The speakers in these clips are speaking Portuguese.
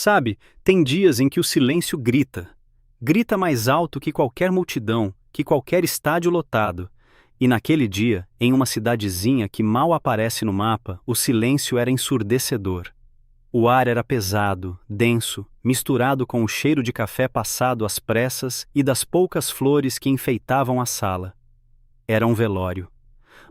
Sabe, tem dias em que o silêncio grita. Grita mais alto que qualquer multidão, que qualquer estádio lotado. E naquele dia, em uma cidadezinha que mal aparece no mapa, o silêncio era ensurdecedor. O ar era pesado, denso, misturado com o cheiro de café passado às pressas e das poucas flores que enfeitavam a sala. Era um velório.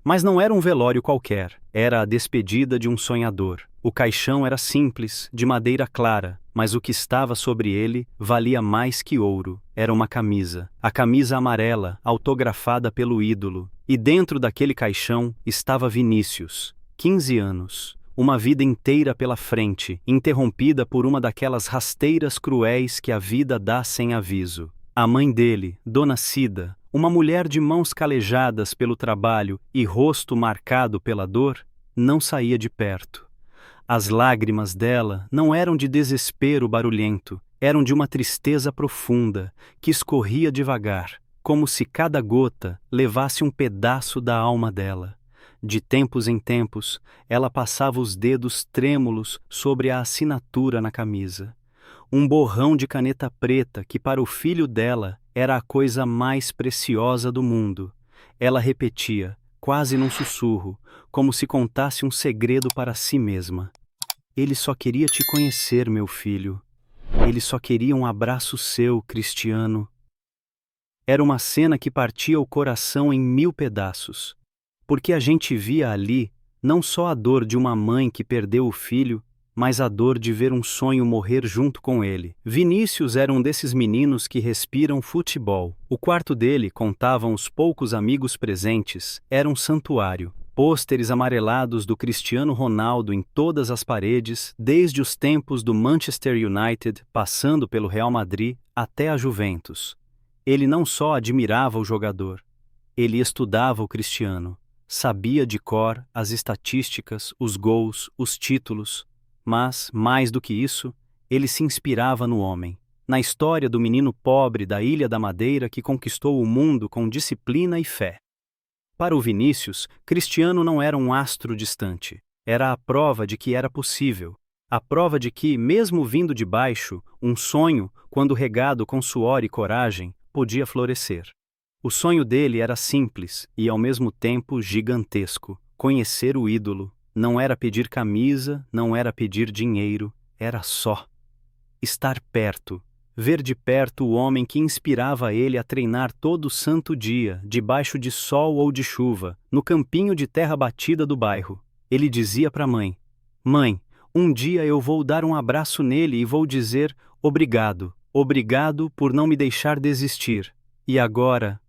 Mas não era um velório qualquer, era a despedida de um sonhador. O caixão era simples, de madeira clara, mas o que estava sobre ele valia mais que ouro. Era uma camisa. A camisa amarela, autografada pelo ídolo. E dentro daquele caixão estava Vinícius, 15 anos. Uma vida inteira pela frente, interrompida por uma daquelas rasteiras cruéis que a vida dá sem aviso. A mãe dele, Dona Cida, uma mulher de mãos calejadas pelo trabalho e rosto marcado pela dor, não saía de perto. As lágrimas dela não eram de desespero barulhento, eram de uma tristeza profunda, que escorria devagar, como se cada gota levasse um pedaço da alma dela. De tempos em tempos, ela passava os dedos trêmulos sobre a assinatura na camisa. Um borrão de caneta preta que para o filho dela era a coisa mais preciosa do mundo. Ela repetia, quase num sussurro, como se contasse um segredo para si mesma. Ele só queria te conhecer, meu filho. Ele só queria um abraço seu, Cristiano. Era uma cena que partia o coração em 1000 pedaços. Porque a gente via ali, não só a dor de uma mãe que perdeu o filho, mas a dor de ver um sonho morrer junto com ele. Vinícius era um desses meninos que respiram futebol. O quarto dele, contavam os poucos amigos presentes, era um santuário. Pôsteres amarelados do Cristiano Ronaldo em todas as paredes, desde os tempos do Manchester United, passando pelo Real Madrid, até a Juventus. Ele não só admirava o jogador, ele estudava o Cristiano. Sabia de cor as estatísticas, os gols, os títulos, mas, mais do que isso, ele se inspirava no homem, na história do menino pobre da Ilha da Madeira que conquistou o mundo com disciplina e fé. Para o Vinícius, Cristiano não era um astro distante, era a prova de que era possível, a prova de que, mesmo vindo de baixo, um sonho, quando regado com suor e coragem, podia florescer. O sonho dele era simples e, ao mesmo tempo, gigantesco. Conhecer o ídolo. Não era pedir camisa, não era pedir dinheiro, era só estar perto. Ver de perto o homem que inspirava ele a treinar todo santo dia, debaixo de sol ou de chuva, no campinho de terra batida do bairro. Ele dizia para a mãe: Mãe, um dia eu vou dar um abraço nele e vou dizer obrigado, obrigado por não me deixar desistir. E agora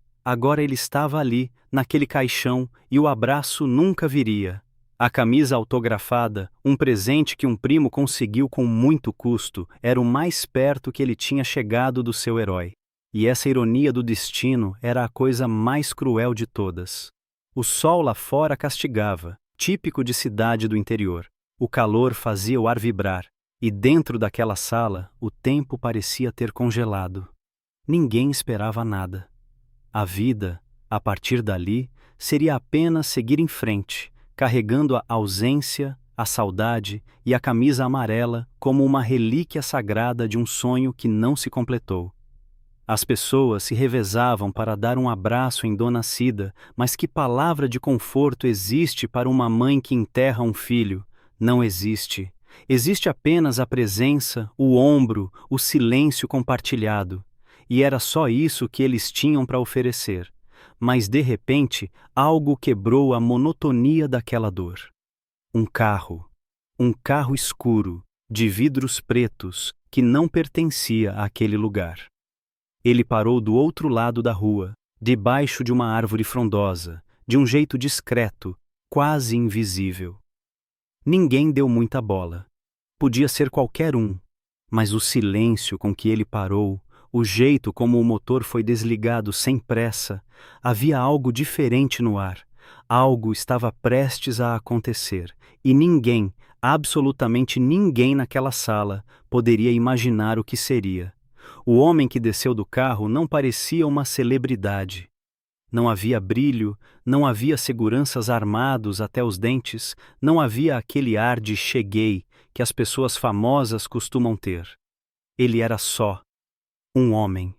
ele estava ali, naquele caixão, e o abraço nunca viria. A camisa autografada, um presente que um primo conseguiu com muito custo, era o mais perto que ele tinha chegado do seu herói. E essa ironia do destino era a coisa mais cruel de todas. O sol lá fora castigava, típico de cidade do interior. O calor fazia o ar vibrar, e dentro daquela sala, o tempo parecia ter congelado. Ninguém esperava nada. A vida, a partir dali, seria apenas seguir em frente, carregando a ausência, a saudade e a camisa amarela como uma relíquia sagrada de um sonho que não se completou. As pessoas se revezavam para dar um abraço em Dona Cida, mas que palavra de conforto existe para uma mãe que enterra um filho? Não existe. Existe apenas a presença, o ombro, o silêncio compartilhado. E era só isso que eles tinham para oferecer. Mas, de repente, algo quebrou a monotonia daquela dor. Um carro escuro, de vidros pretos, que não pertencia àquele lugar. Ele parou do outro lado da rua, debaixo de uma árvore frondosa, de um jeito discreto, quase invisível. Ninguém deu muita bola. Podia ser qualquer um, mas o silêncio com que ele parou, o jeito como o motor foi desligado sem pressa, havia algo diferente no ar. Algo estava prestes a acontecer, e ninguém, absolutamente ninguém naquela sala, poderia imaginar o que seria. O homem que desceu do carro não parecia uma celebridade. Não havia brilho, não havia seguranças armados até os dentes, não havia aquele ar de cheguei que as pessoas famosas costumam ter. Ele era só um homem.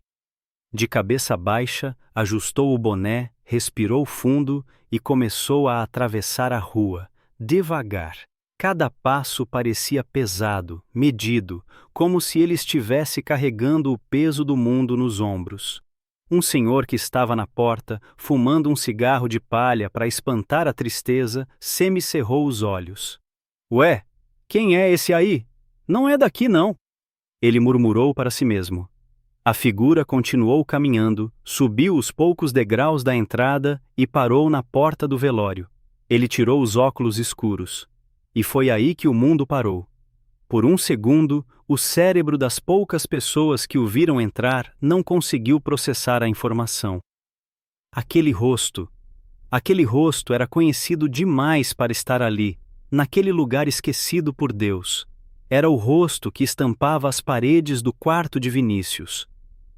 De cabeça baixa, ajustou o boné, respirou fundo e começou a atravessar a rua, devagar. Cada passo parecia pesado, medido, como se ele estivesse carregando o peso do mundo nos ombros. Um senhor que estava na porta, fumando um cigarro de palha para espantar a tristeza, semicerrou os olhos. Ué, quem é esse aí? Não é daqui não. Ele murmurou para si mesmo. A figura continuou caminhando, subiu os poucos degraus da entrada e parou na porta do velório. Ele tirou os óculos escuros. E foi aí que o mundo parou. Por um segundo, o cérebro das poucas pessoas que o viram entrar não conseguiu processar a informação. Aquele rosto era conhecido demais para estar ali, naquele lugar esquecido por Deus. Era o rosto que estampava as paredes do quarto de Vinícius.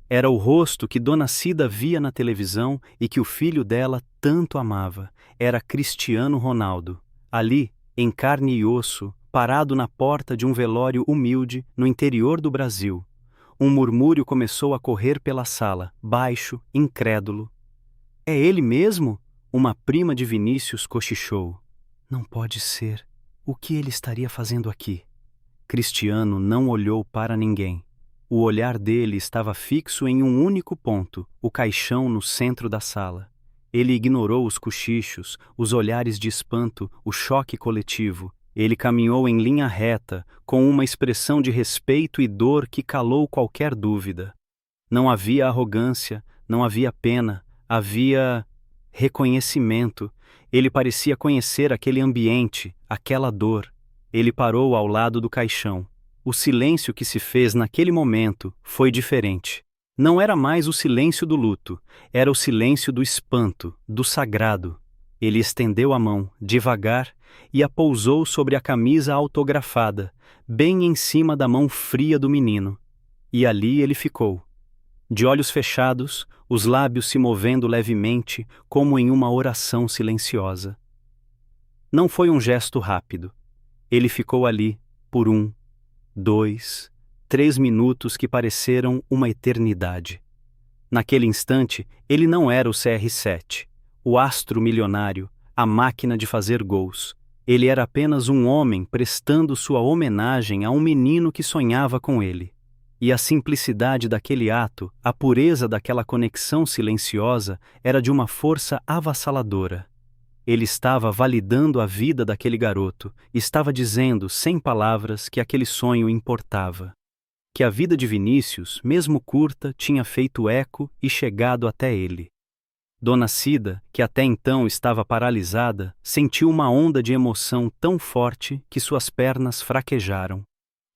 Era o rosto que Dona Cida via na televisão e que o filho dela tanto amava. Era Cristiano Ronaldo. Ali, em carne e osso, parado na porta de um velório humilde no interior do Brasil. Um murmúrio começou a correr pela sala, baixo, incrédulo. É ele mesmo? Uma prima de Vinícius cochichou. Não pode ser. O que ele estaria fazendo aqui? Cristiano não olhou para ninguém. O olhar dele estava fixo em um único ponto, o caixão no centro da sala. Ele ignorou os cochichos, os olhares de espanto, o choque coletivo. Ele caminhou em linha reta, com uma expressão de respeito e dor que calou qualquer dúvida. Não havia arrogância, não havia pena, havia reconhecimento. Ele parecia conhecer aquele ambiente, aquela dor. Ele parou ao lado do caixão. O silêncio que se fez naquele momento foi diferente. Não era mais o silêncio do luto, era o silêncio do espanto, do sagrado. Ele estendeu a mão, devagar, e a pousou sobre a camisa autografada, bem em cima da mão fria do menino. E ali ele ficou. De olhos fechados, os lábios se movendo levemente, como em uma oração silenciosa. Não foi um gesto rápido. Ele ficou ali, por 1, 2, 3 minutos que pareceram uma eternidade. Naquele instante, ele não era o CR7, o astro milionário, a máquina de fazer gols. Ele era apenas um homem prestando sua homenagem a um menino que sonhava com ele. E a simplicidade daquele ato, a pureza daquela conexão silenciosa, era de uma força avassaladora. Ele estava validando a vida daquele garoto, estava dizendo, sem palavras, que aquele sonho importava. Que a vida de Vinícius, mesmo curta, tinha feito eco e chegado até ele. Dona Cida, que até então estava paralisada, sentiu uma onda de emoção tão forte que suas pernas fraquejaram.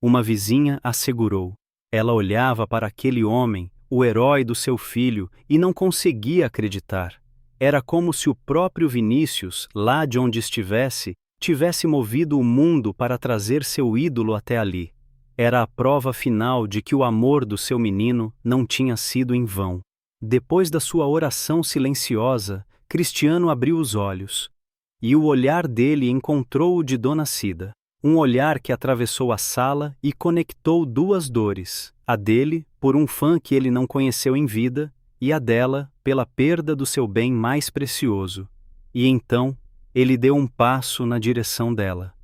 Uma vizinha a segurou. Ela olhava para aquele homem, o herói do seu filho, e não conseguia acreditar. Era como se o próprio Vinícius, lá de onde estivesse, tivesse movido o mundo para trazer seu ídolo até ali. Era a prova final de que o amor do seu menino não tinha sido em vão. Depois da sua oração silenciosa, Cristiano abriu os olhos. E o olhar dele encontrou o de Dona Cida. Um olhar que atravessou a sala e conectou duas dores. A dele, por um fã que ele não conheceu em vida, e a dela, pela perda do seu bem mais precioso. E então, ele deu um passo na direção dela.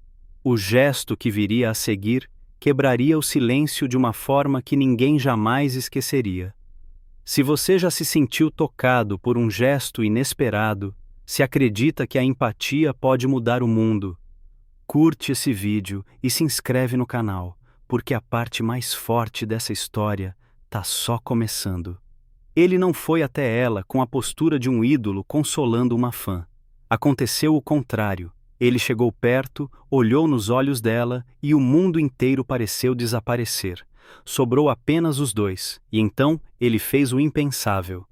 O gesto que viria a seguir quebraria o silêncio de uma forma que ninguém jamais esqueceria. Se você já se sentiu tocado por um gesto inesperado, se acredita que a empatia pode mudar o mundo, curte esse vídeo e se inscreve no canal, porque a parte mais forte dessa história tá só começando. Ele não foi até ela com a postura de um ídolo consolando uma fã. Aconteceu o contrário. Ele chegou perto, olhou nos olhos dela e o mundo inteiro pareceu desaparecer. Sobrou apenas os dois, e então ele fez o impensável.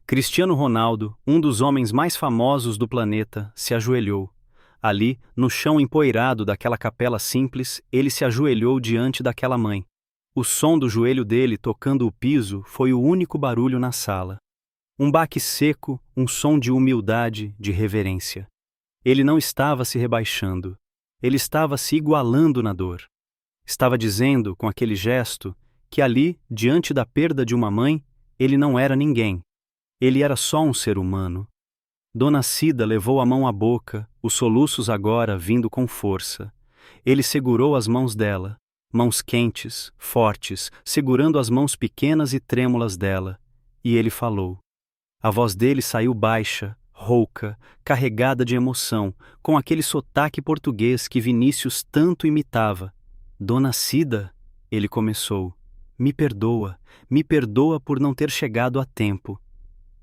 Cristiano Ronaldo, um dos homens mais famosos do planeta, se ajoelhou. Ali, no chão empoeirado daquela capela simples, ele se ajoelhou diante daquela mãe. O som do joelho dele tocando o piso foi o único barulho na sala. Um baque seco, um som de humildade, de reverência. Ele não estava se rebaixando. Ele estava se igualando na dor. Estava dizendo, com aquele gesto, que ali, diante da perda de uma mãe, ele não era ninguém. Ele era só um ser humano. Dona Cida levou a mão à boca, os soluços agora vindo com força. Ele segurou as mãos dela, mãos quentes, fortes, segurando as mãos pequenas e trêmulas dela, e ele falou. A voz dele saiu baixa, rouca, carregada de emoção, com aquele sotaque português que Vinícius tanto imitava. Dona Cida, ele começou, me perdoa por não ter chegado a tempo.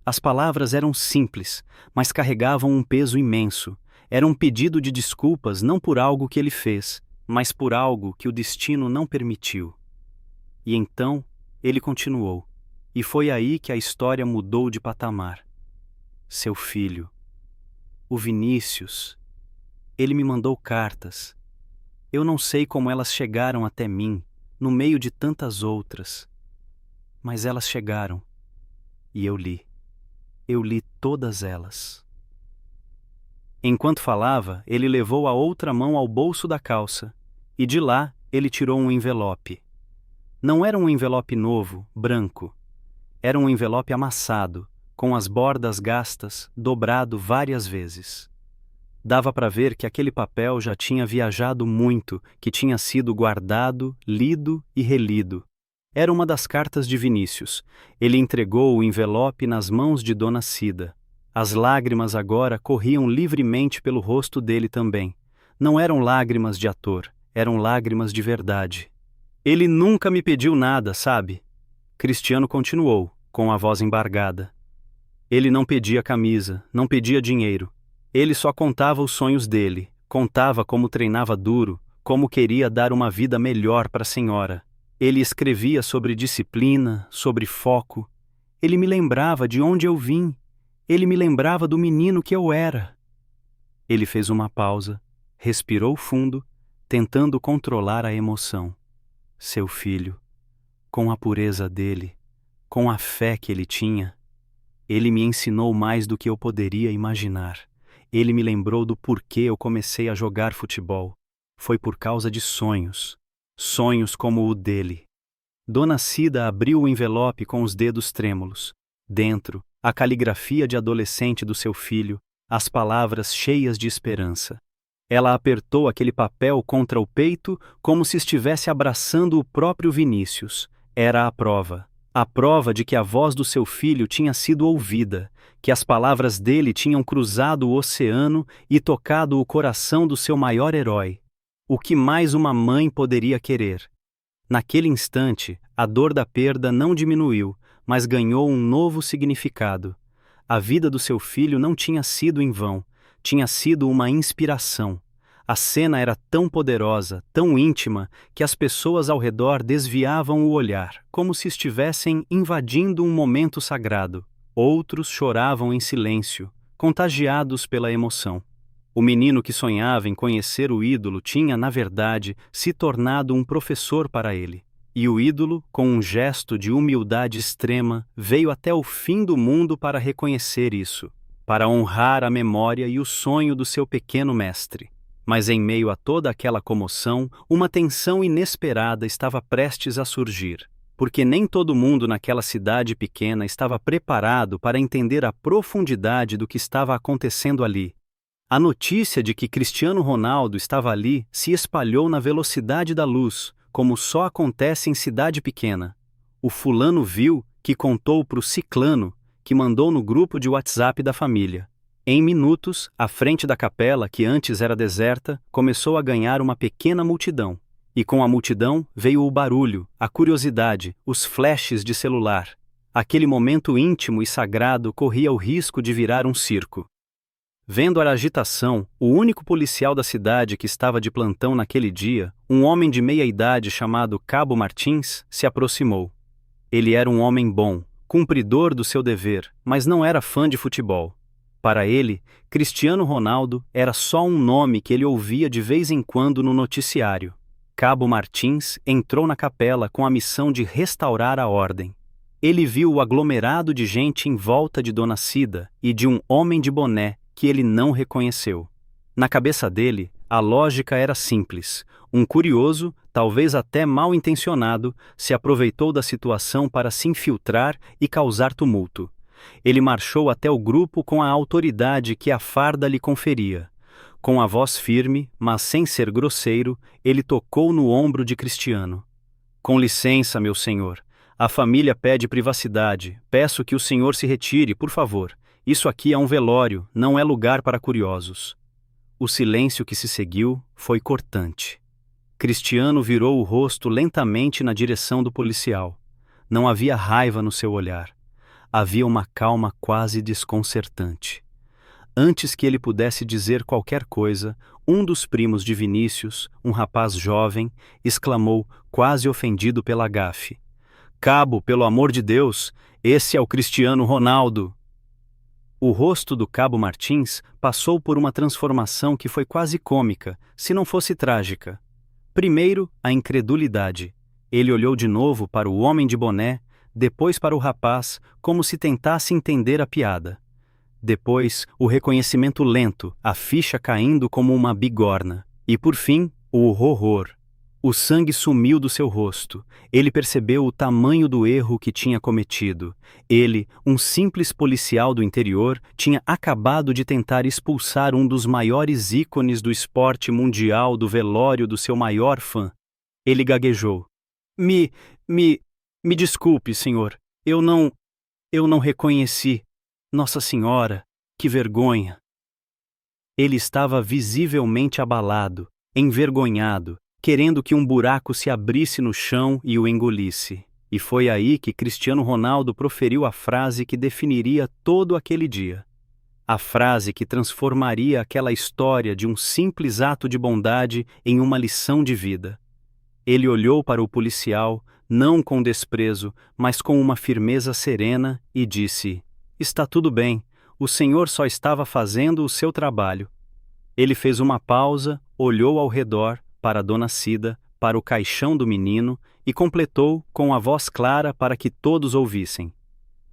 As palavras eram simples, mas carregavam um peso imenso. Era um pedido de desculpas não por algo que ele fez, mas por algo que o destino não permitiu. E então, ele continuou. E foi aí que a história mudou de patamar. Seu filho, o Vinícius, ele me mandou cartas. Eu não sei como elas chegaram até mim, no meio de tantas outras. Mas elas chegaram. E eu li. Eu li todas elas. Enquanto falava, ele levou a outra mão ao bolso da calça, e de lá ele tirou um envelope. Não era um envelope novo, branco. Era um envelope amassado, com as bordas gastas, dobrado várias vezes. Dava para ver que aquele papel já tinha viajado muito, que tinha sido guardado, lido e relido. Era uma das cartas de Vinícius. Ele entregou o envelope nas mãos de Dona Cida. As lágrimas agora corriam livremente pelo rosto dele também. Não eram lágrimas de ator, eram lágrimas de verdade. Ele nunca me pediu nada, sabe? Cristiano continuou, com a voz embargada. Ele não pedia camisa, não pedia dinheiro. Ele só contava os sonhos dele, contava como treinava duro, como queria dar uma vida melhor para a senhora. Ele escrevia sobre disciplina, sobre foco. Ele me lembrava de onde eu vim. Ele me lembrava do menino que eu era. Ele fez uma pausa, respirou fundo, tentando controlar a emoção. Seu filho, com a pureza dele, com a fé que ele tinha, ele me ensinou mais do que eu poderia imaginar. Ele me lembrou do porquê eu comecei a jogar futebol. Foi por causa de sonhos. Sonhos como o dele. Dona Cida abriu o envelope com os dedos trêmulos. Dentro, a caligrafia de adolescente do seu filho, as palavras cheias de esperança. Ela apertou aquele papel contra o peito como se estivesse abraçando o próprio Vinícius. Era a prova de que a voz do seu filho tinha sido ouvida, que as palavras dele tinham cruzado o oceano e tocado o coração do seu maior herói. O que mais uma mãe poderia querer? Naquele instante, a dor da perda não diminuiu, mas ganhou um novo significado. A vida do seu filho não tinha sido em vão, tinha sido uma inspiração. A cena era tão poderosa, tão íntima, que as pessoas ao redor desviavam o olhar, como se estivessem invadindo um momento sagrado. Outros choravam em silêncio, contagiados pela emoção. O menino que sonhava em conhecer o ídolo tinha, na verdade, se tornado um professor para ele. E o ídolo, com um gesto de humildade extrema, veio até o fim do mundo para reconhecer isso, para honrar a memória e o sonho do seu pequeno mestre. Mas em meio a toda aquela comoção, uma tensão inesperada estava prestes a surgir, porque nem todo mundo naquela cidade pequena estava preparado para entender a profundidade do que estava acontecendo ali. A notícia de que Cristiano Ronaldo estava ali se espalhou na velocidade da luz, como só acontece em cidade pequena. O fulano viu, que contou para o ciclano, que mandou no grupo de WhatsApp da família. Em minutos, a frente da capela, que antes era deserta, começou a ganhar uma pequena multidão. E com a multidão veio o barulho, a curiosidade, os flashes de celular. Aquele momento íntimo e sagrado corria o risco de virar um circo. Vendo a agitação, o único policial da cidade que estava de plantão naquele dia, um homem de meia idade chamado Cabo Martins, se aproximou. Ele era um homem bom, cumpridor do seu dever, mas não era fã de futebol. Para ele, Cristiano Ronaldo era só um nome que ele ouvia de vez em quando no noticiário. Cabo Martins entrou na capela com a missão de restaurar a ordem. Ele viu o aglomerado de gente em volta de Dona Cida e de um homem de boné que ele não reconheceu. Na cabeça dele, a lógica era simples. Um curioso, talvez até mal intencionado, se aproveitou da situação para se infiltrar e causar tumulto. Ele marchou até o grupo com a autoridade que a farda lhe conferia. Com a voz firme, mas sem ser grosseiro, ele tocou no ombro de Cristiano. Com licença, meu senhor. A família pede privacidade. Peço que o senhor se retire, por favor. Isso aqui é um velório, não é lugar para curiosos. O silêncio que se seguiu foi cortante. Cristiano virou o rosto lentamente na direção do policial. Não havia raiva no seu olhar. Havia uma calma quase desconcertante. Antes que ele pudesse dizer qualquer coisa, um dos primos de Vinícius, um rapaz jovem, exclamou, quase ofendido pela gafe: "Cabo, pelo amor de Deus, esse é o Cristiano Ronaldo!" O rosto do Cabo Martins passou por uma transformação que foi quase cômica, se não fosse trágica. Primeiro, a incredulidade. Ele olhou de novo para o homem de boné, depois para o rapaz, como se tentasse entender a piada. Depois, o reconhecimento lento, a ficha caindo como uma bigorna. E por fim, o horror. O sangue sumiu do seu rosto. Ele percebeu o tamanho do erro que tinha cometido. Ele, um simples policial do interior, tinha acabado de tentar expulsar um dos maiores ícones do esporte mundial do velório do seu maior fã. Ele gaguejou. Me desculpe, senhor. Eu não reconheci. Nossa Senhora, que vergonha! Ele estava visivelmente abalado, envergonhado, querendo que um buraco se abrisse no chão e o engolisse. E foi aí que Cristiano Ronaldo proferiu a frase que definiria todo aquele dia. A frase que transformaria aquela história de um simples ato de bondade em uma lição de vida. Ele olhou para o policial, não com desprezo, mas com uma firmeza serena, e disse: "Está tudo bem, o senhor só estava fazendo o seu trabalho." Ele fez uma pausa, olhou ao redor, para a dona Cida, para o caixão do menino, e completou com a voz clara para que todos ouvissem: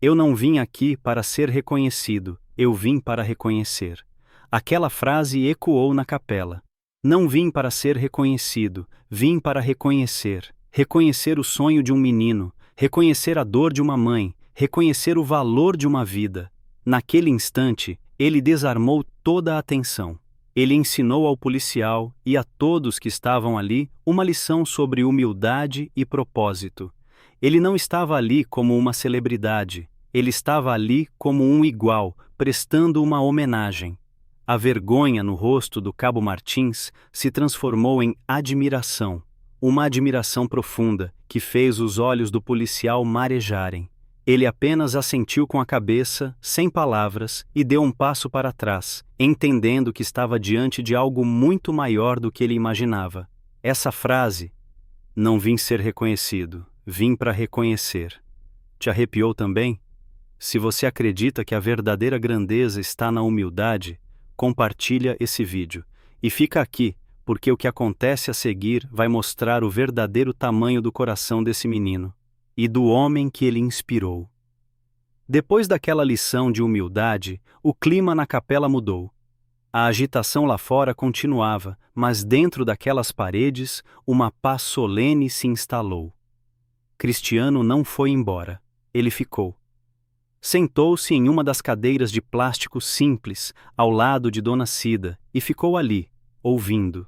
"Eu não vim aqui para ser reconhecido, eu vim para reconhecer." Aquela frase ecoou na capela. Não vim para ser reconhecido, vim para reconhecer. Reconhecer o sonho de um menino, reconhecer a dor de uma mãe, reconhecer o valor de uma vida. Naquele instante, ele desarmou toda a tensão. Ele ensinou ao policial e a todos que estavam ali uma lição sobre humildade e propósito. Ele não estava ali como uma celebridade, ele estava ali como um igual, prestando uma homenagem. A vergonha no rosto do Cabo Martins se transformou em admiração, uma admiração profunda que fez os olhos do policial marejarem. Ele apenas assentiu com a cabeça, sem palavras, e deu um passo para trás, entendendo que estava diante de algo muito maior do que ele imaginava. Essa frase, "Não vim ser reconhecido, vim para reconhecer", te arrepiou também? Se você acredita que a verdadeira grandeza está na humildade, compartilha esse vídeo. E fica aqui, porque o que acontece a seguir vai mostrar o verdadeiro tamanho do coração desse menino e do homem que ele inspirou. Depois daquela lição de humildade, o clima na capela mudou. A agitação lá fora continuava, mas dentro daquelas paredes, uma paz solene se instalou. Cristiano não foi embora, ele ficou. Sentou-se em uma das cadeiras de plástico simples, ao lado de Dona Cida, e ficou ali, ouvindo.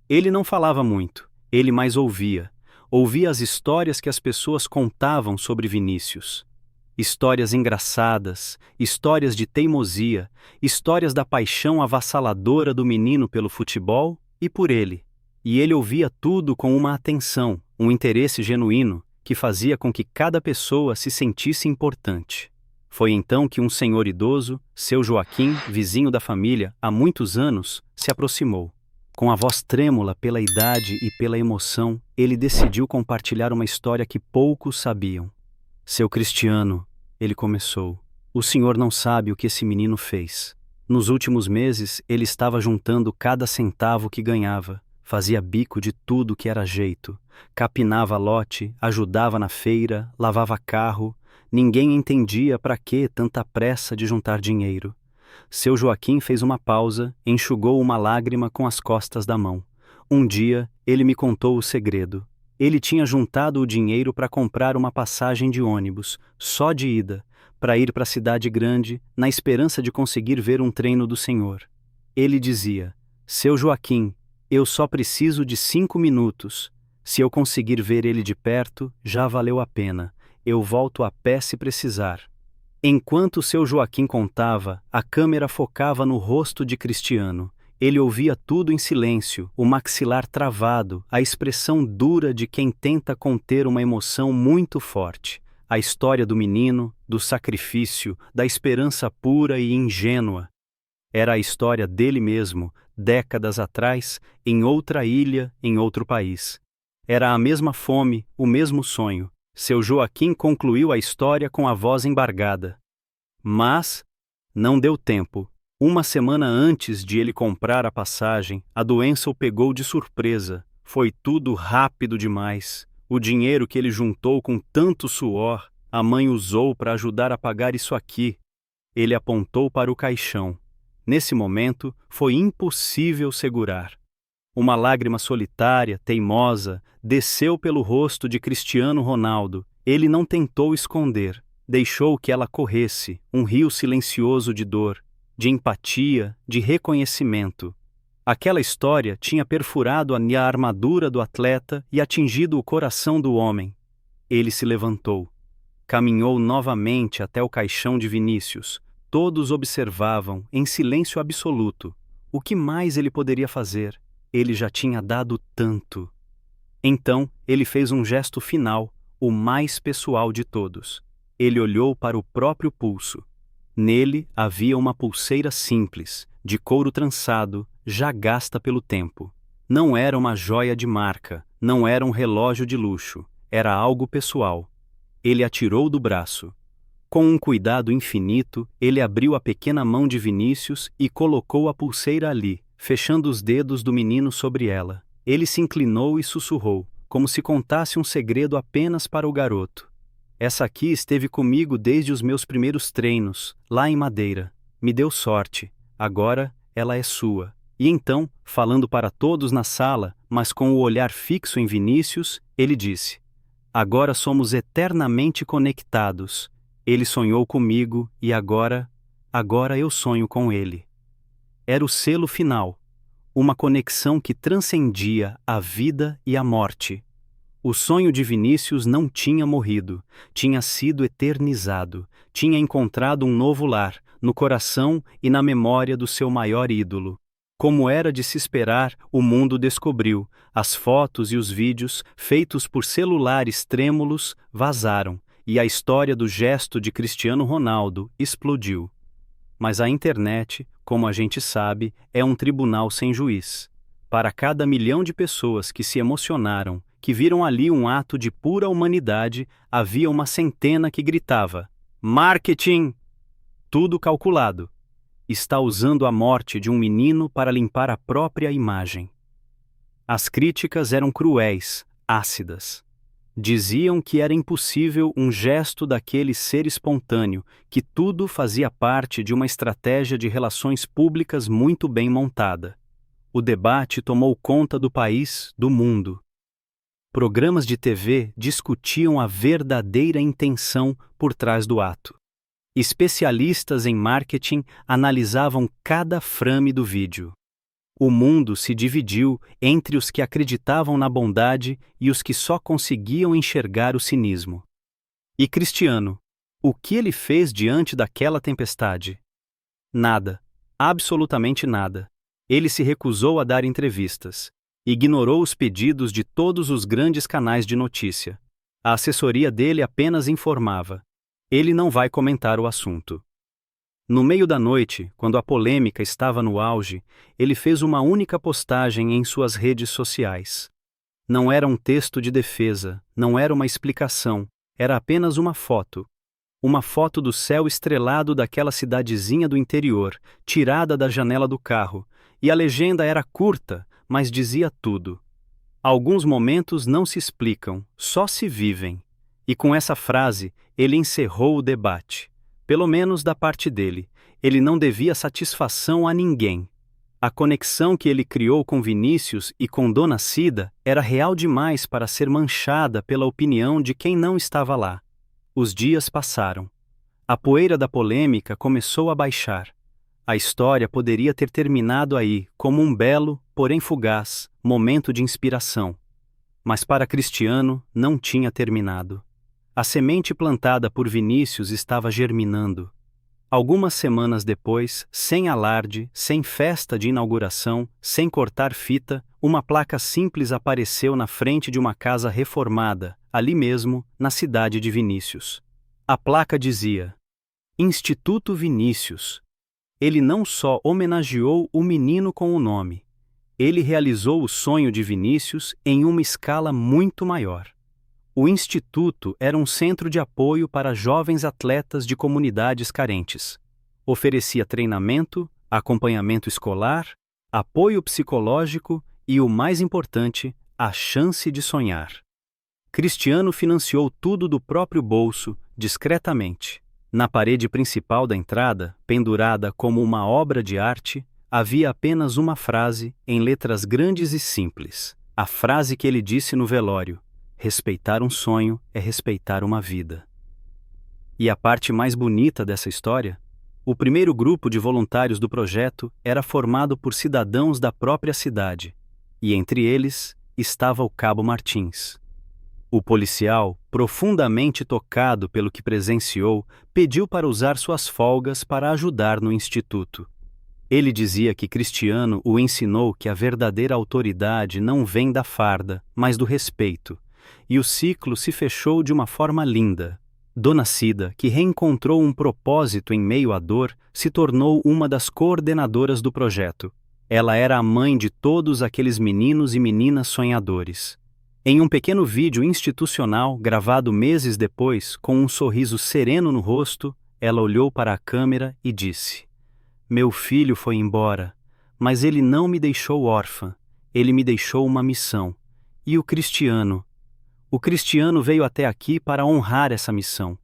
Ele não falava muito, ele mais ouvia. Ouvia as histórias que as pessoas contavam sobre Vinícius. Histórias engraçadas, histórias de teimosia, histórias da paixão avassaladora do menino pelo futebol e por ele. E ele ouvia tudo com uma atenção, um interesse genuíno, que fazia com que cada pessoa se sentisse importante. Foi então que um senhor idoso, seu Joaquim, vizinho da família há muitos anos, se aproximou. Com a voz trêmula pela idade e pela emoção, ele decidiu compartilhar uma história que poucos sabiam. "Seu Cristiano", ele começou, "o senhor não sabe o que esse menino fez. Nos últimos meses, ele estava juntando cada centavo que ganhava, fazia bico de tudo que era jeito, capinava lote, ajudava na feira, lavava carro. Ninguém entendia para que tanta pressa de juntar dinheiro. Seu Joaquim fez uma pausa, enxugou uma lágrima com as costas da mão. Um dia, ele me contou o segredo. Ele tinha juntado o dinheiro para comprar uma passagem de ônibus, só de ida, para ir para a cidade grande, na esperança de conseguir ver um treino do Senhor. Ele dizia: Seu Joaquim, eu só preciso de 5 minutos. Se eu conseguir ver ele de perto, já valeu a pena. Eu volto a pé se precisar. Enquanto seu Joaquim contava, a câmera focava no rosto de Cristiano. Ele ouvia tudo em silêncio, o maxilar travado, a expressão dura de quem tenta conter uma emoção muito forte. A história do menino, do sacrifício, da esperança pura e ingênua. Era a história dele mesmo, décadas atrás, em outra ilha, em outro país. Era a mesma fome, o mesmo sonho. Seu Joaquim concluiu a história com a voz embargada. Mas não deu tempo. Uma semana antes de ele comprar a passagem, a doença o pegou de surpresa. Foi tudo rápido demais. O dinheiro que ele juntou com tanto suor, a mãe usou para ajudar a pagar isso aqui. Ele apontou para o caixão. Nesse momento, foi impossível segurar. Uma lágrima solitária, teimosa, desceu pelo rosto de Cristiano Ronaldo. Ele não tentou esconder. Deixou que ela corresse, um rio silencioso de dor, de empatia, de reconhecimento. Aquela história tinha perfurado a armadura do atleta e atingido o coração do homem. Ele se levantou. Caminhou novamente até o caixão de Vinícius. Todos observavam, em silêncio absoluto. O que mais ele poderia fazer? Ele já tinha dado tanto. Então, ele fez um gesto final, o mais pessoal de todos. Ele olhou para o próprio pulso. Nele havia uma pulseira simples, de couro trançado, já gasta pelo tempo. Não era uma joia de marca, não era um relógio de luxo, era algo pessoal. Ele a tirou do braço. Com um cuidado infinito, ele abriu a pequena mão de Vinícius e colocou a pulseira ali, fechando os dedos do menino sobre ela. Ele se inclinou e sussurrou, como se contasse um segredo apenas para o garoto. Essa aqui esteve comigo desde os meus primeiros treinos, lá em Madeira. Me deu sorte. Agora, ela é sua. E então, falando para todos na sala, mas com o olhar fixo em Vinícius, ele disse: Agora somos eternamente conectados. Ele sonhou comigo e agora eu sonho com ele. Era o selo final. Uma conexão que transcendia a vida e a morte. O sonho de Vinícius não tinha morrido, tinha sido eternizado, tinha encontrado um novo lar, no coração e na memória do seu maior ídolo. Como era de se esperar, o mundo descobriu. As fotos e os vídeos, feitos por celulares trêmulos, vazaram, e a história do gesto de Cristiano Ronaldo explodiu. Mas a internet, como a gente sabe, é um tribunal sem juiz. Para cada 1 milhão de pessoas que se emocionaram, que viram ali um ato de pura humanidade, havia uma centena que gritava: Marketing! Tudo calculado. Está usando a morte de um menino para limpar a própria imagem. As críticas eram cruéis, ácidas. Diziam que era impossível um gesto daquele ser espontâneo, que tudo fazia parte de uma estratégia de relações públicas muito bem montada. O debate tomou conta do país, do mundo. Programas de TV discutiam a verdadeira intenção por trás do ato. Especialistas em marketing analisavam cada frame do vídeo. O mundo se dividiu entre os que acreditavam na bondade e os que só conseguiam enxergar o cinismo. E Cristiano, o que ele fez diante daquela tempestade? Nada, absolutamente nada. Ele se recusou a dar entrevistas. Ignorou os pedidos de todos os grandes canais de notícia. A assessoria dele apenas informava: ele não vai comentar o assunto. No meio da noite, quando a polêmica estava no auge, ele fez uma única postagem em suas redes sociais. Não era um texto de defesa, não era uma explicação, era apenas uma foto. Uma foto do céu estrelado daquela cidadezinha do interior, tirada da janela do carro, e a legenda era curta, mas dizia tudo. Alguns momentos não se explicam, só se vivem. E com essa frase, ele encerrou o debate. Pelo menos da parte dele, ele não devia satisfação a ninguém. A conexão que ele criou com Vinícius e com Dona Cida era real demais para ser manchada pela opinião de quem não estava lá. Os dias passaram. A poeira da polêmica começou a baixar. A história poderia ter terminado aí, como um belo, porém fugaz, momento de inspiração. Mas para Cristiano não tinha terminado. A semente plantada por Vinícius estava germinando. Algumas semanas depois, sem alarde, sem festa de inauguração, sem cortar fita, uma placa simples apareceu na frente de uma casa reformada, ali mesmo, na cidade de Vinícius. A placa dizia: Instituto Vinícius. Ele não só homenageou o menino com o nome, ele realizou o sonho de Vinícius em uma escala muito maior. O Instituto era um centro de apoio para jovens atletas de comunidades carentes. Oferecia treinamento, acompanhamento escolar, apoio psicológico e, o mais importante, a chance de sonhar. Cristiano financiou tudo do próprio bolso, discretamente. Na parede principal da entrada, pendurada como uma obra de arte, havia apenas uma frase, em letras grandes e simples. A frase que ele disse no velório: respeitar um sonho é respeitar uma vida. E a parte mais bonita dessa história? O primeiro grupo de voluntários do projeto era formado por cidadãos da própria cidade, e entre eles estava o Cabo Martins. O policial, profundamente tocado pelo que presenciou, pediu para usar suas folgas para ajudar no instituto. Ele dizia que Cristiano o ensinou que a verdadeira autoridade não vem da farda, mas do respeito. E o ciclo se fechou de uma forma linda. Dona Cida, que reencontrou um propósito em meio à dor, se tornou uma das coordenadoras do projeto. Ela era a mãe de todos aqueles meninos e meninas sonhadores. Em um pequeno vídeo institucional, gravado meses depois, com um sorriso sereno no rosto, ela olhou para a câmera e disse: Meu filho foi embora, mas ele não me deixou órfã, ele me deixou uma missão. E o Cristiano? O Cristiano veio até aqui para honrar essa missão.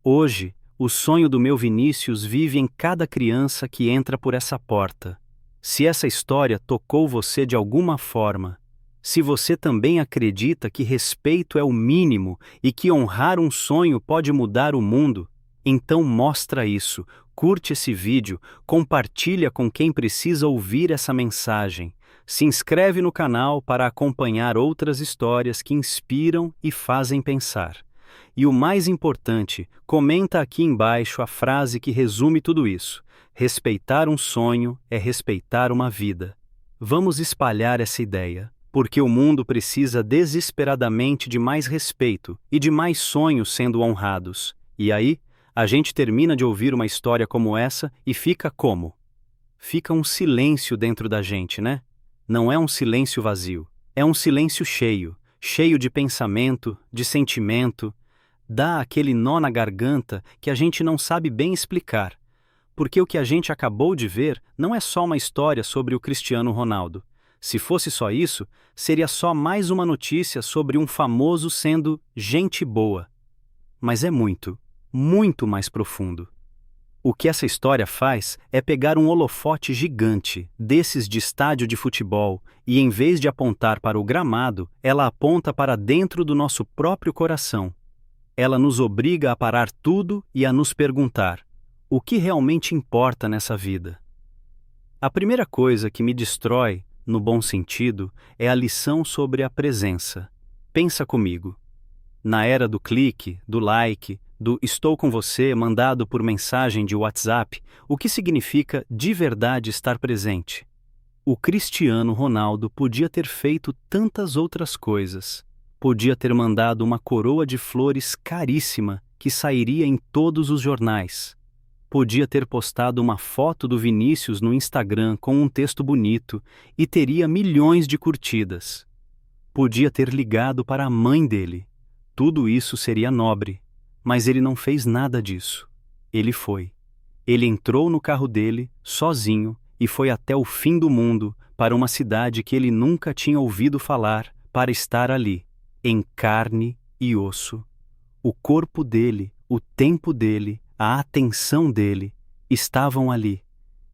Hoje, o sonho do meu Vinícius vive em cada criança que entra por essa porta. Se essa história tocou você de alguma forma, se você também acredita que respeito é o mínimo e que honrar um sonho pode mudar o mundo, então mostra isso, curte esse vídeo, compartilha com quem precisa ouvir essa mensagem. Se inscreve no canal para acompanhar outras histórias que inspiram e fazem pensar. E o mais importante, comenta aqui embaixo a frase que resume tudo isso: respeitar um sonho é respeitar uma vida. Vamos espalhar essa ideia, porque o mundo precisa desesperadamente de mais respeito e de mais sonhos sendo honrados. E aí, a gente termina de ouvir uma história como essa e fica como? Fica um silêncio dentro da gente, né? Não é um silêncio vazio, é um silêncio cheio, cheio de pensamento, de sentimento. Dá aquele nó na garganta que a gente não sabe bem explicar, porque o que a gente acabou de ver não é só uma história sobre o Cristiano Ronaldo. Se fosse só isso, seria só mais uma notícia sobre um famoso sendo gente boa. Mas é muito, muito mais profundo. O que essa história faz é pegar um holofote gigante, desses de estádio de futebol, e em vez de apontar para o gramado, ela aponta para dentro do nosso próprio coração. Ela nos obriga a parar tudo e a nos perguntar: o que realmente importa nessa vida? A primeira coisa que me destrói, no bom sentido, é a lição sobre a presença. Pensa comigo. Na era do clique, do like, do estou com você mandado por mensagem de WhatsApp, o que significa de verdade estar presente? O Cristiano Ronaldo podia ter feito tantas outras coisas. Podia ter mandado uma coroa de flores caríssima que sairia em todos os jornais. Podia ter postado uma foto do Vinícius no Instagram com um texto bonito e teria milhões de curtidas. Podia ter ligado para a mãe dele. Tudo isso seria nobre. Mas ele não fez nada disso. Ele foi. Ele entrou no carro dele, sozinho, e foi até o fim do mundo, para uma cidade que ele nunca tinha ouvido falar, para estar ali, em carne e osso. O corpo dele, o tempo dele, a atenção dele, estavam ali.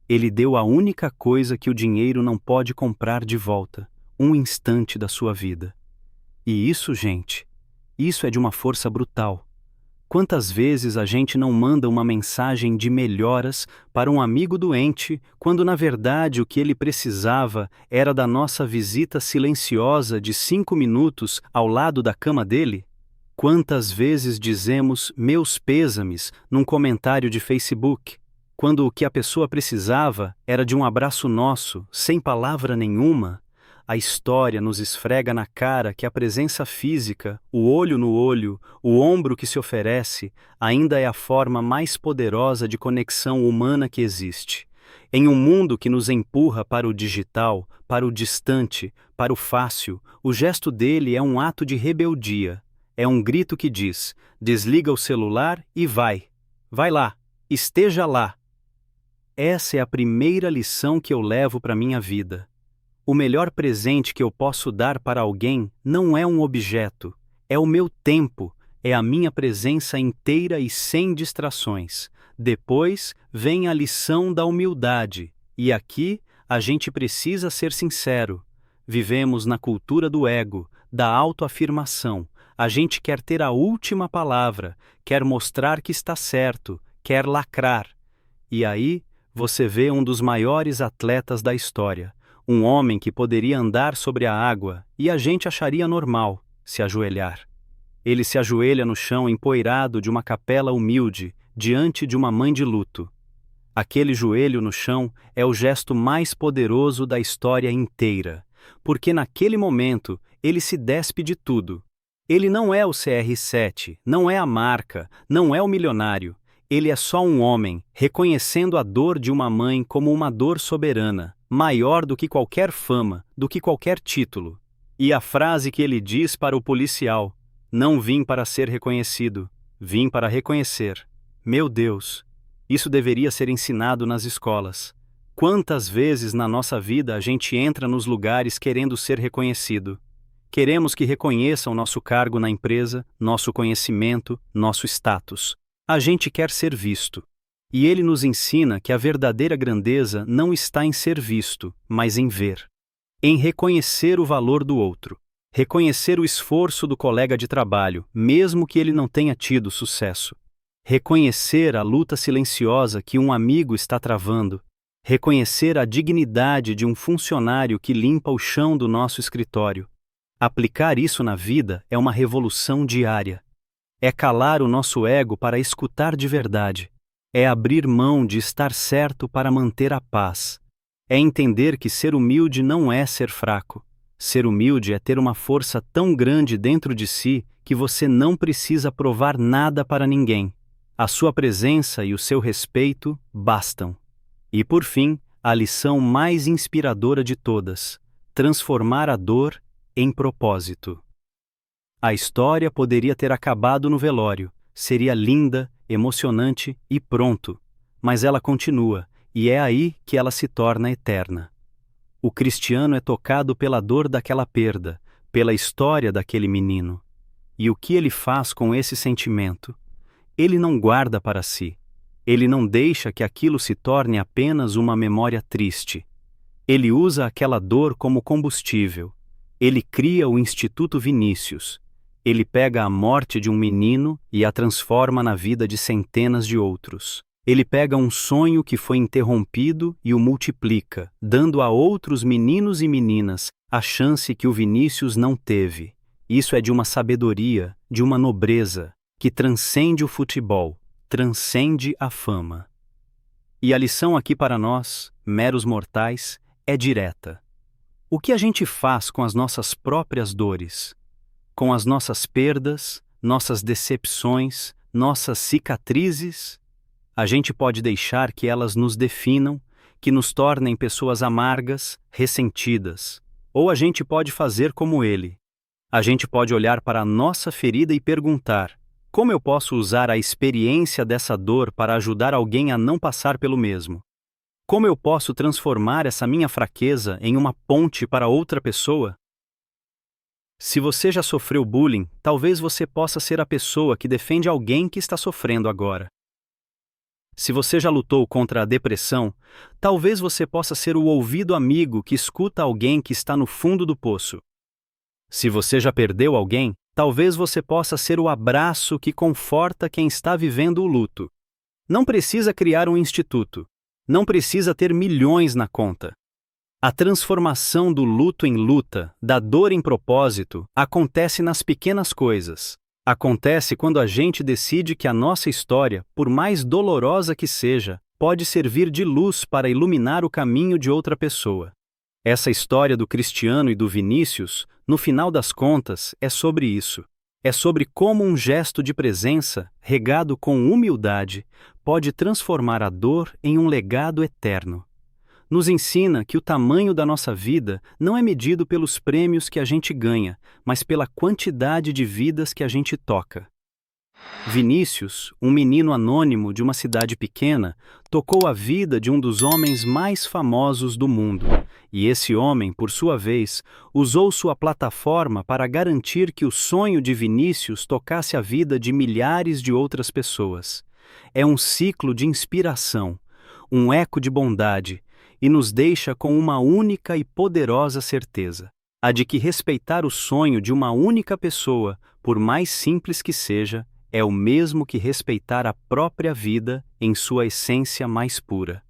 Ele deu a única coisa que o dinheiro não pode comprar de volta, um instante da sua vida. E isso, gente, isso é de uma força brutal. Quantas vezes a gente não manda uma mensagem de melhoras para um amigo doente, quando na verdade o que ele precisava era da nossa visita silenciosa de 5 minutos ao lado da cama dele? Quantas vezes dizemos meus pêsames num comentário de Facebook, quando o que a pessoa precisava era de um abraço nosso, sem palavra nenhuma? A história nos esfrega na cara que a presença física, o olho no olho, o ombro que se oferece, ainda é a forma mais poderosa de conexão humana que existe. Em um mundo que nos empurra para o digital, para o distante, para o fácil, o gesto dele é um ato de rebeldia. É um grito que diz: desliga o celular e vai. Vai lá, esteja lá. Essa é a primeira lição que eu levo para minha vida. O melhor presente que eu posso dar para alguém não é um objeto, é o meu tempo, é a minha presença inteira e sem distrações. Depois vem a lição da humildade, e aqui a gente precisa ser sincero. Vivemos na cultura do ego, da autoafirmação. A gente quer ter a última palavra, quer mostrar que está certo, quer lacrar. E aí você vê um dos maiores atletas da história. Um homem que poderia andar sobre a água e a gente acharia normal se ajoelhar. Ele se ajoelha no chão empoeirado de uma capela humilde, diante de uma mãe de luto. Aquele joelho no chão é o gesto mais poderoso da história inteira, porque naquele momento ele se despe de tudo. Ele não é o CR7, não é a marca, não é o milionário. Ele é só um homem, reconhecendo a dor de uma mãe como uma dor soberana, maior do que qualquer fama, do que qualquer título. E a frase que ele diz para o policial: não vim para ser reconhecido, vim para reconhecer. Meu Deus, isso deveria ser ensinado nas escolas. Quantas vezes na nossa vida a gente entra nos lugares querendo ser reconhecido? Queremos que reconheçam nosso cargo na empresa, nosso conhecimento, nosso status. A gente quer ser visto. E ele nos ensina que a verdadeira grandeza não está em ser visto, mas em ver. Em reconhecer o valor do outro. Reconhecer o esforço do colega de trabalho, mesmo que ele não tenha tido sucesso. Reconhecer a luta silenciosa que um amigo está travando. Reconhecer a dignidade de um funcionário que limpa o chão do nosso escritório. Aplicar isso na vida é uma revolução diária. É calar o nosso ego para escutar de verdade. É abrir mão de estar certo para manter a paz. É entender que ser humilde não é ser fraco. Ser humilde é ter uma força tão grande dentro de si que você não precisa provar nada para ninguém. A sua presença e o seu respeito bastam. E por fim, a lição mais inspiradora de todas: transformar a dor em propósito. A história poderia ter acabado no velório, seria linda, emocionante e pronto, mas ela continua, e é aí que ela se torna eterna. O cristiano é tocado pela dor daquela perda, pela história daquele menino. E o que ele faz com esse sentimento? Ele não guarda para si. Ele não deixa que aquilo se torne apenas uma memória triste. Ele usa aquela dor como combustível. Ele cria o Instituto Vinícius. Ele pega a morte de um menino e a transforma na vida de centenas de outros. Ele pega um sonho que foi interrompido e o multiplica, dando a outros meninos e meninas a chance que o Vinícius não teve. Isso é de uma sabedoria, de uma nobreza, que transcende o futebol, transcende a fama. E a lição aqui para nós, meros mortais, é direta. O que a gente faz com as nossas próprias dores? Com as nossas perdas, nossas decepções, nossas cicatrizes? A gente pode deixar que elas nos definam, que nos tornem pessoas amargas, ressentidas. Ou a gente pode fazer como ele. A gente pode olhar para a nossa ferida e perguntar: como eu posso usar a experiência dessa dor para ajudar alguém a não passar pelo mesmo? Como eu posso transformar essa minha fraqueza em uma ponte para outra pessoa? Se você já sofreu bullying, talvez você possa ser a pessoa que defende alguém que está sofrendo agora. Se você já lutou contra a depressão, talvez você possa ser o ouvido amigo que escuta alguém que está no fundo do poço. Se você já perdeu alguém, talvez você possa ser o abraço que conforta quem está vivendo o luto. Não precisa criar um instituto. Não precisa ter milhões na conta. A transformação do luto em luta, da dor em propósito, acontece nas pequenas coisas. Acontece quando a gente decide que a nossa história, por mais dolorosa que seja, pode servir de luz para iluminar o caminho de outra pessoa. Essa história do Cristiano e do Vinícius, no final das contas, é sobre isso. É sobre como um gesto de presença, regado com humildade, pode transformar a dor em um legado eterno. Nos ensina que o tamanho da nossa vida não é medido pelos prêmios que a gente ganha, mas pela quantidade de vidas que a gente toca. Vinícius, um menino anônimo de uma cidade pequena, tocou a vida de um dos homens mais famosos do mundo. E esse homem, por sua vez, usou sua plataforma para garantir que o sonho de Vinícius tocasse a vida de milhares de outras pessoas. É um ciclo de inspiração, um eco de bondade, e nos deixa com uma única e poderosa certeza, a de que respeitar o sonho de uma única pessoa, por mais simples que seja, é o mesmo que respeitar a própria vida em sua essência mais pura.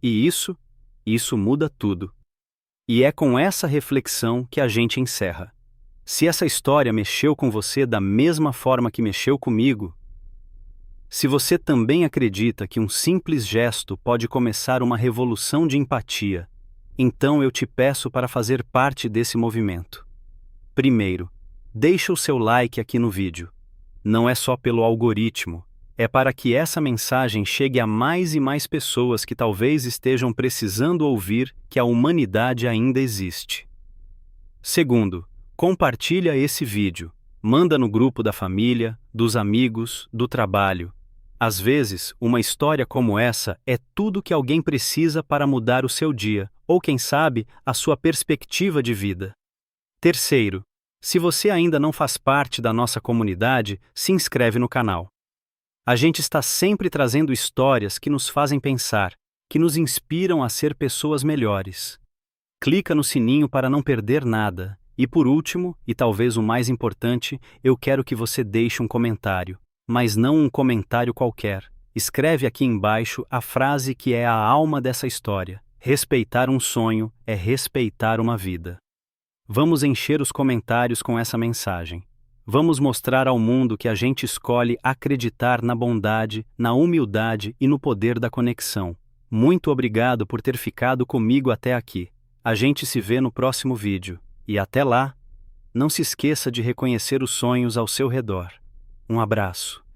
E isso muda tudo. E é com essa reflexão que a gente encerra. Se essa história mexeu com você da mesma forma que mexeu comigo, se você também acredita que um simples gesto pode começar uma revolução de empatia, então eu te peço para fazer parte desse movimento. Primeiro, deixa o seu like aqui no vídeo. Não é só pelo algoritmo, é para que essa mensagem chegue a mais e mais pessoas que talvez estejam precisando ouvir que a humanidade ainda existe. Segundo, compartilha esse vídeo. Manda no grupo da família, dos amigos, do trabalho. Às vezes, uma história como essa é tudo que alguém precisa para mudar o seu dia, ou quem sabe, a sua perspectiva de vida. Terceiro, se você ainda não faz parte da nossa comunidade, se inscreve no canal. A gente está sempre trazendo histórias que nos fazem pensar, que nos inspiram a ser pessoas melhores. Clica no sininho para não perder nada. E por último, e talvez o mais importante, eu quero que você deixe um comentário. Mas não um comentário qualquer. Escreve aqui embaixo a frase que é a alma dessa história. Respeitar um sonho é respeitar uma vida. Vamos encher os comentários com essa mensagem. Vamos mostrar ao mundo que a gente escolhe acreditar na bondade, na humildade e no poder da conexão. Muito obrigado por ter ficado comigo até aqui. A gente se vê no próximo vídeo. E até lá, não se esqueça de reconhecer os sonhos ao seu redor. Um abraço.